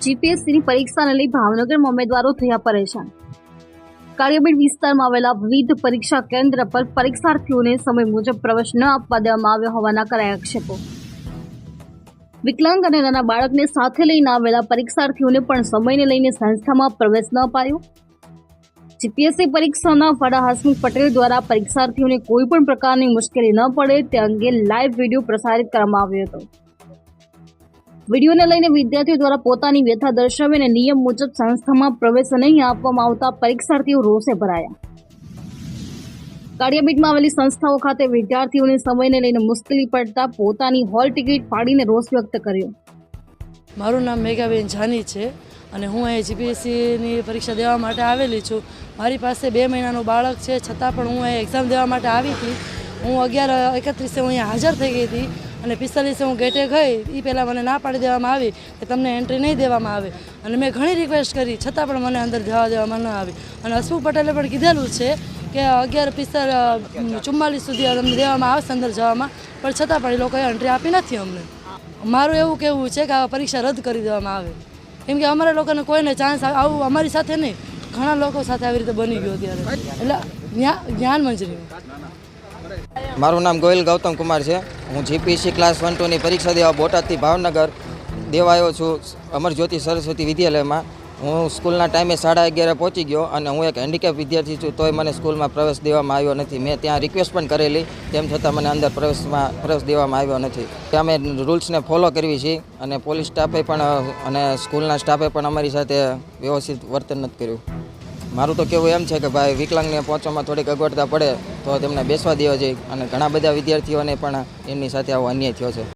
જીપીએસસીની પરીક્ષાને લઈ ભાવનગરમાં ઉમેદવારો થયા પરેશાન। કાળિયાબીડ વિસ્તારમાં આવેલા વિવિધ પરીક્ષા કેન્દ્ર પર પરીક્ષાર્થીઓને સમય મુજબ પ્રવેશ ન આપવા દેવામાં આવ્યો હોવાના કરાયા આક્ષેપો। વિકલાંગ અને નાના બાળકને સાથે લઈને આવેલા પરીક્ષાર્થીઓને પણ સમયને લઈને સંસ્થામાં પ્રવેશ ન અપાયો। જીપીએસસી પરીક્ષાના વડા હસમુખ પટેલ દ્વારા પરીક્ષાર્થીઓને કોઈ પણ પ્રકારની મુશ્કેલી ન પડે તે અંગે લાઈવ વિડીયો પ્રસારિત કરવામાં આવ્યો હતો। વિડીયોને લઈને વિદ્યાર્થીઓ દ્વારા પોતાની વ્યથા દર્શાવી અને નિયમ મુજબ સંસ્થામાં પ્રવેશ નહીં આપવામાં આવતા પરીક્ષાર્થીઓ રોષે ભરાયા। કાળિયાબીડમાં આવેલી સંસ્થાઓ ખાતે વિદ્યાર્થીઓને સમયને લઈને મુશ્કેલી પડતા પોતાની હોલ ટિકિટ ફાડીને રોષ વ્યક્ત કર્યો। મારું નામ મેઘાબેન જાની છે અને હું અહીં જીપીએસસીની પરીક્ષા દેવા માટે આવેલી છું। મારી પાસે 2 મહિનાનું બાળક છે, છતાં પણ હું અહીં એક્ઝામ દેવા માટે આવી હતી। હું 11:31 હું અહીંયા હાજર થઈ ગઈ હતી અને 45 હું ગેટે ગઈ એ પહેલાં મને ના પાડી દેવામાં આવી કે તમને એન્ટ્રી નહીં દેવામાં આવે અને મેં ઘણી રિક્વેસ્ટ કરી છતાં પણ મને અંદર જવા દેવામાં ન આવી। અને હસમુખ પટેલે પણ કીધેલું છે કે 11:44 સુધી અમને દેવામાં આવશે અંદર જવામાં, પણ છતાં પણ એ લોકોએ એન્ટ્રી આપી નથી અમને। મારું એવું કહેવું છે કે આ પરીક્ષા રદ કરી દેવામાં આવે, કેમ કે અમારા લોકોને કોઈને ચાન્સ આવું અમારી સાથે નહીં, ઘણા લોકો સાથે આવી રીતે બની ગયો ત્યારે, એટલે જ્ઞાન મંજરી। મારું નામ ગોયલ ગૌતમ કુમાર છે। હું જીપીએસસી ક્લાસ 1-2 ની પરીક્ષા દેવા બોટાદથી ભાવનગર દેવા આવ્યો છું અમરજ્યોતિ સરસ્વતી વિદ્યાલયમાં। હું સ્કૂલના ટાઈમે 11:30 પહોંચી ગયો અને હું એક હેન્ડીકેપ વિદ્યાર્થી છું, તોય મને સ્કૂલમાં પ્રવેશ દેવામાં આવ્યો નથી। મેં ત્યાં રિક્વેસ્ટ પણ કરેલી, તેમ છતાં મને અંદર પ્રવેશ દેવામાં આવ્યો નથી। અમે રૂલ્સને ફોલો કરવી છીએ અને પોલીસ સ્ટાફે પણ અને સ્કૂલના સ્ટાફે પણ અમારી સાથે વ્યવસ્થિત વર્તન નથી કર્યું। મારું તો કહેવું એમ છે કે ભાઈ વિકલાંગને પહોંચવામાં થોડીક અગવડતા પડે તો તેમને બેસવા દેવા જોઈએ અને ઘણા બધા વિદ્યાર્થીઓને પણ એમની સાથે આવો અન્યાય થયો છે।